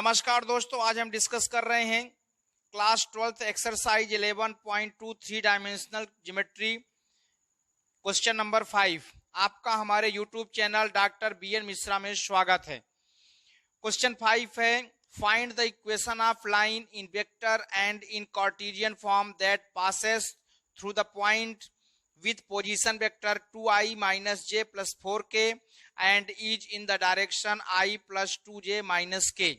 नमस्कार दोस्तों, आज हम डिस्कस कर रहे हैं class 12th exercise 11.2 3 dimensional geometry question number 5। आपका हमारे YouTube channel doctor BN Mishra में स्वागत है। क्वेश्चन 5 है, find the equation of line in vector and in Cartesian form that passes through the point with position vector 2i minus j plus 4k and is in the direction I plus 2j minus k।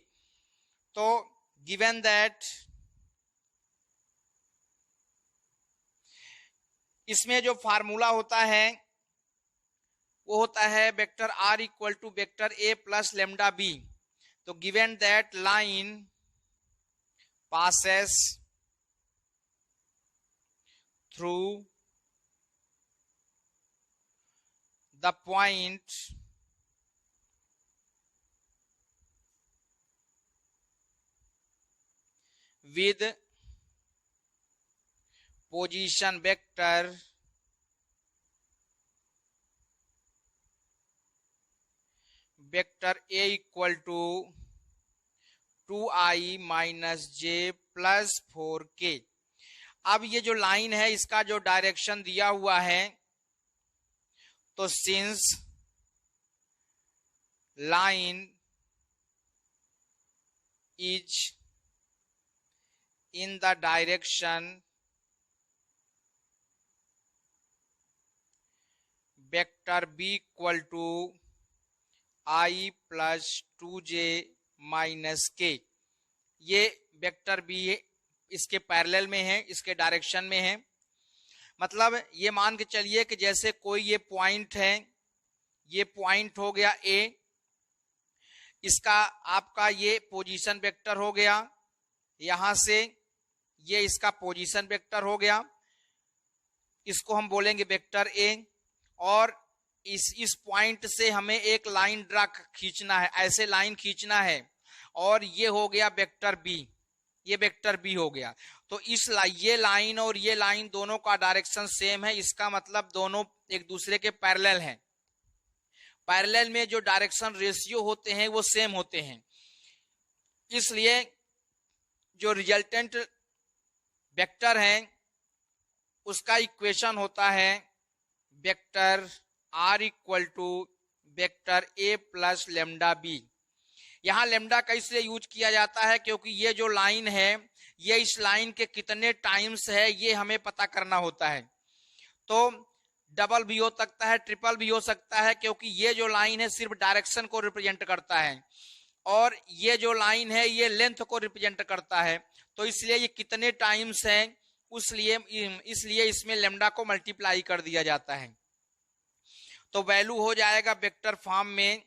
तो given that इसमें जो formula होता है वो होता है vector r equal to vector a plus lambda b। तो given that line passes through the point with position vector a equal to 2i minus j plus 4k। अब ये जो लाइन है इसका जो डायरेक्शन दिया हुआ है, तो since line is in the direction vector b equal to i plus 2j minus k, ये वेक्टर b इसके पैरेलल में है, इसके डायरेक्शन में है। मतलब ये मान के चलिए कि जैसे कोई ये पॉइंट है, ये पॉइंट हो गया A, इसका आपका ये पोजीशन वेक्टर हो गया, यहां से ये इसका पोजीशन वेक्टर हो गया, इसको हम बोलेंगे वेक्टर A। और इस पॉइंट से हमें एक लाइन ड्रा खींचना है, ऐसे लाइन खींचना है, और ये हो गया वेक्टर B, ये वेक्टर B हो गया। तो ये लाइन और ये लाइन दोनों का डायरेक्शन सेम है, इसका मतलब दोनों एक दूसरे के पैरेलल हैं। पैरेलल में जो डायरेक्शन रेशियो होते हैं वो सेम होते हैं, इसलिए जो रिजल्टेंट वेक्टर है उसका इक्वेशन होता है vector r equal to vector a plus lambda b। यहां लेमडा का इसलिए यूज किया जाता है क्योंकि ये जो लाइन है ये इस लाइन के कितने टाइम्स है ये हमें पता करना होता है। तो डबल भी हो सकता है, ट्रिपल भी हो सकता है, क्योंकि ये जो लाइन है सिर्फ डायरेक्शन को रिप्रेजेंट करता है और ये जो लाइन है ये लेंथ को रिप्रेजेंट करता है। तो इसलिए ये कितने टाइम्स है इसलिए इसमें लेमडा को मल्टीप्लाई कर दिया जाता है। तो वैल्यू हो जाएगा वेक्टर फॉर्म में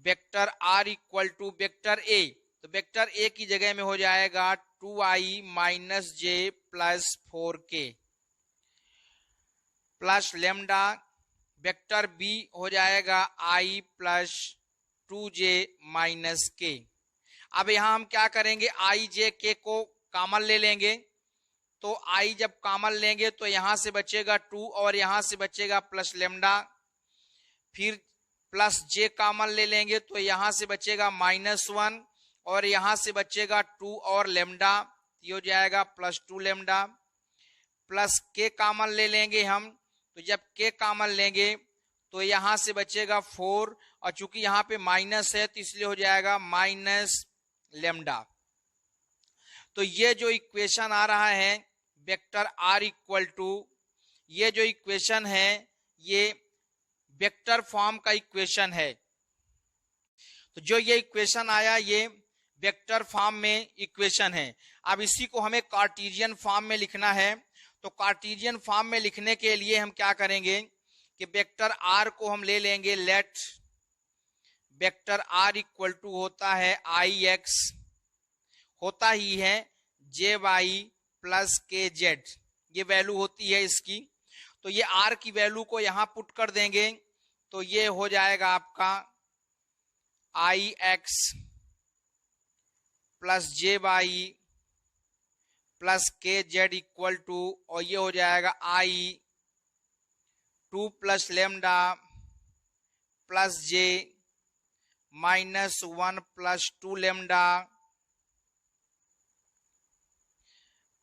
vector r equal to vector a। तो वेक्टर a की जगह में हो जाएगा 2i minus j plus 4k plus lambda, vector b हो जाएगा i plus 2j minus k। अब यहां हम क्या करेंगे, i j k को कॉमन ले लेंगे। तो i जब कॉमन लेंगे तो यहां से बचेगा 2 और यहां से बचेगा प्लस लेमडा, फिर प्लस j कॉमन ले लेंगे तो यहां से बचेगा -1 और यहां से बचेगा 2 और लेमडा, ये हो जाएगा plus 2 lambda. Plus k common ले लेंगे हम, तो जब k कॉमन लेंगे तो यहां से बचेगा 4 और चूंकि यहां पे माइनस है तो इसलिए हो जाएगा माइनस लेमडा। तो ये जो इक्वेशन आ रहा है वेक्टर r इक्वल टू, ये जो इक्वेशन है ये वेक्टर फॉर्म का इक्वेशन है। तो जो ये इक्वेशन आया ये वेक्टर फॉर्म में इक्वेशन है। अब इसी को हमें कार्टेशियन फॉर्म में लिखना है। तो कार्टेशियन फॉर्म में लिखने के लिए हम क्या करेंगे कि वेक्टर r को हम ले लेंगे, let vector r equal to होता है ix, होता ही है jy प्लस kz, ये वैल्यू होती है इसकी। तो ये r की वैल्यू को यहां पुट कर देंगे तो ये हो जाएगा आपका ix plus jy plus kz equal to, और ये हो जाएगा i 2 plus lambda plus j -1 + 2 lambda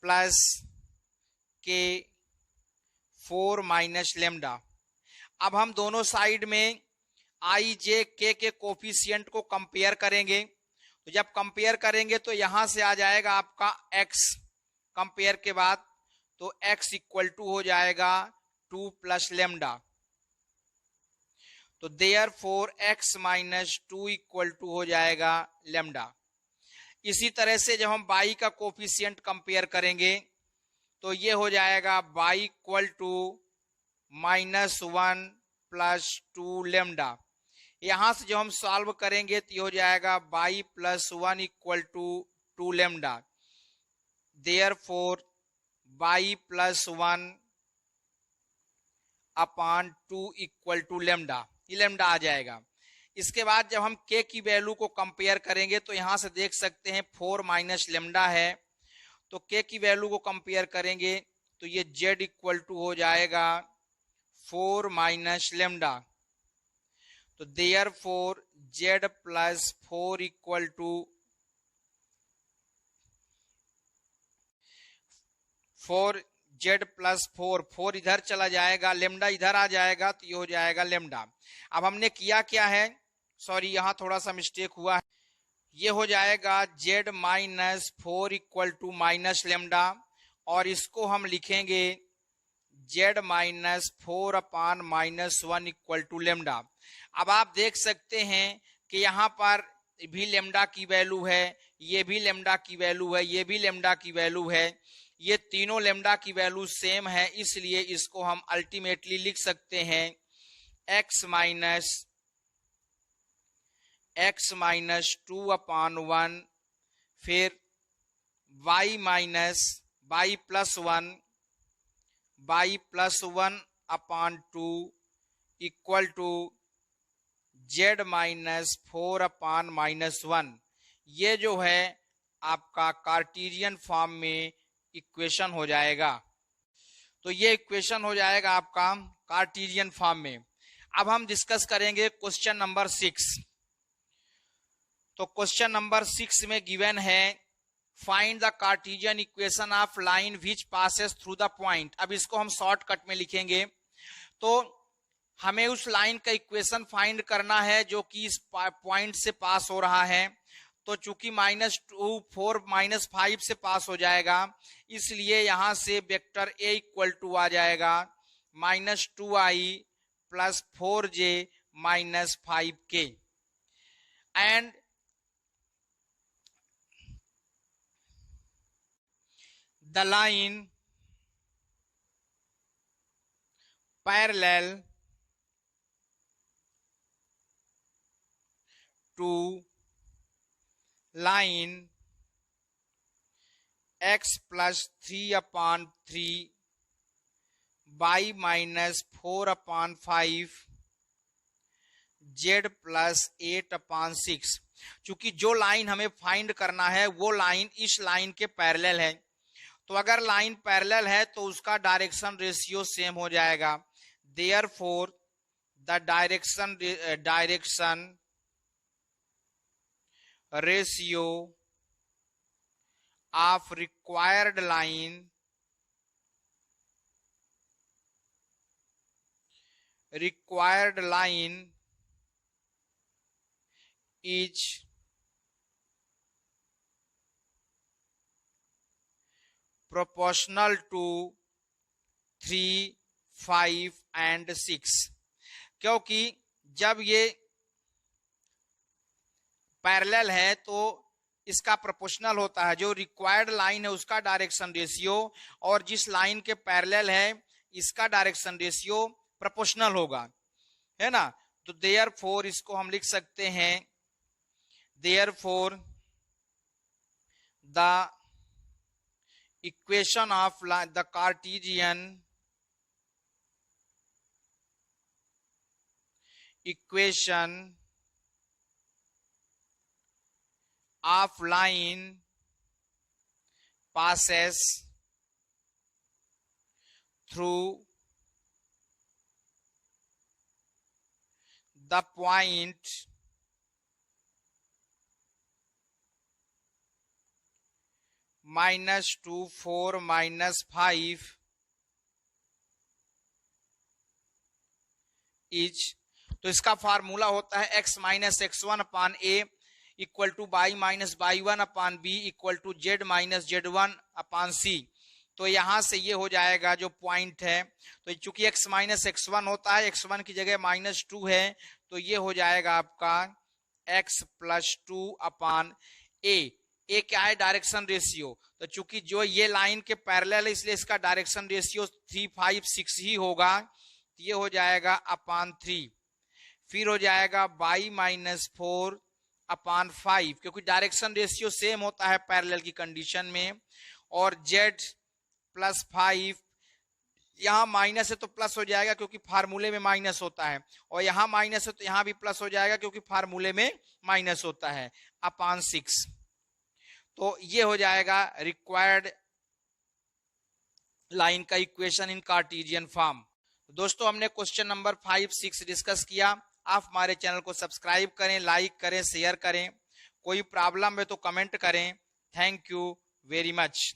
plus k 4 - lambda. अब हम दोनों साइड में आई जे के कोफिशिएंट को कंपेयर करेंगे। तो जब कंपेयर करेंगे तो यहां से आ जाएगा आपका x कंपेयर के बाद, तो x इक्वल टू हो जाएगा 2 + लेमडा। तो देयरफॉर x - 2 इक्वल टू हो जाएगा लेमडा। इसी तरह से जब हम y का कोफिशिएंट कंपेयर करेंगे तो ये हो जाएगा y इक्वल टू -1 + 2 लेमडा। यहां से जो हम सॉल्व करेंगे तो ये हो जाएगा y + 1 equal to 2 lambda. Therefore y + 1 / 2 equal to lambda, ये लेमडा आ जाएगा। इसके बाद जब हम k की वैल्यू को कंपेयर करेंगे तो यहां से देख सकते हैं 4 - लेमडा है, तो k की वैल्यू को कंपेयर करेंगे तो ये z इक्वल टू हो जाएगा 4 - लेमडा। तो therefore z + 4 equal to 4, z + 4, 4 इधर चला जाएगा, लेमडा इधर आ जाएगा, तो ये हो जाएगा लेमडा। अब हमने किया क्या है, सॉरी यहां थोड़ा सा मिस्टेक हुआ है, ये हो जाएगा z - 4 इक्वल टू लेमडा, और इसको हम लिखेंगे z - 4 / -1 इक्वल टू लेमडा। अब आप देख सकते हैं कि यहाँ पर भी लेमडा की वैल्यू है, ये भी लेमडा की वैल्यू है, ये भी लेमडा की वैल्यू है, ये तीनों लेमडा की वैल्यू सेम है, इसलिए इसको हम अल्टीमेटली लिख सकते हैं x - 2/1, फिर y + 1/2 इक्वल टू z - 4 / -1। ये जो है आपका कार्टेशियन फॉर्म में इक्वेशन हो जाएगा। तो ये इक्वेशन हो जाएगा आपका कार्टेशियन फॉर्म में। अब हम डिस्कस करेंगे क्वेश्चन नंबर 6। तो क्वेश्चन नंबर 6 में गिवन है find the Cartesian equation of line which passes through the point. अब इसको हम शॉर्टकट में लिखेंगे। तो हमें उस लाइन का इक्वेशन फाइंड करना है जो कि इस पॉइंट से पास हो रहा है। तो चूंकि -2 4 -5 से पास हो जाएगा, इसलिए यहां से वेक्टर a इक्वल टू आ जाएगा -2i + 4j - 5k। And the line parallel to line x + 3/3 y - 4/5 z + 8/6। चूंकि जो लाइन हमें फाइंड करना है वो लाइन इस लाइन के पैरेलल है, तो अगर लाइन पैरेलल है तो उसका डायरेक्शन रेशियो सेम हो जाएगा। Therefore the direction ratio of required line is proportional to 3, 5 and 6। क्योंकि जब ये पैरेलल है तो इसका प्रोपोर्शनल होता है, जो रिक्वायर्ड लाइन है उसका डायरेक्शन रेशियो और जिस लाइन के पैरेलल है इसका डायरेक्शन रेशियो प्रोपोर्शनल होगा, है ना। तो देयरफॉर इसको हम लिख सकते हैं therefore the equation of the Cartesian equation of line passes through the point -2 4 -5 is, तो इसका फार्मूला होता है x minus x1 upon a equal to y minus y1 upon b equal to z minus z1 upon c। तो यहां से ये हो जाएगा जो पॉइंट है, तो चूंकि x माइनस x1 होता है, x1 की जगह -2 है, तो ये हो जाएगा आपका x प्लस 2 अपान a क्या है? Direction ratio. तो चूंकि जो ये लाइन के पैरेलल है इसलिए इसका डायरेक्शन रेशियो 3 5 6 ही होगा, तो ये हो जाएगा अपान 3। फिर हो जाएगा y माइनस 4 अपान 5, क्योंकि डायरेक्शन रेशियो सेम होता है पैरेलल की कंडीशन में, और z प्लस 5, यहां माइनस है तो प्लस हो जाएगा क्योंकि फार्मूले में माइनस होता है, और यहां माइनस है तो यहां भी प्लस हो जाएगा क्योंकि फार्मूले में माइनस होता है, अपान 6। तो ये हो जाएगा रिक्वायर्ड लाइन का इक्वेशन इन कार्टेशियन फॉर्म। दोस्तों हमने क्वेश्चन नंबर 5 6 डिस्कस किया। आप हमारे चैनल को सब्सक्राइब करें, लाइक करें, शेयर करें। कोई प्रॉब्लम है तो कमेंट करें। Thank you very much.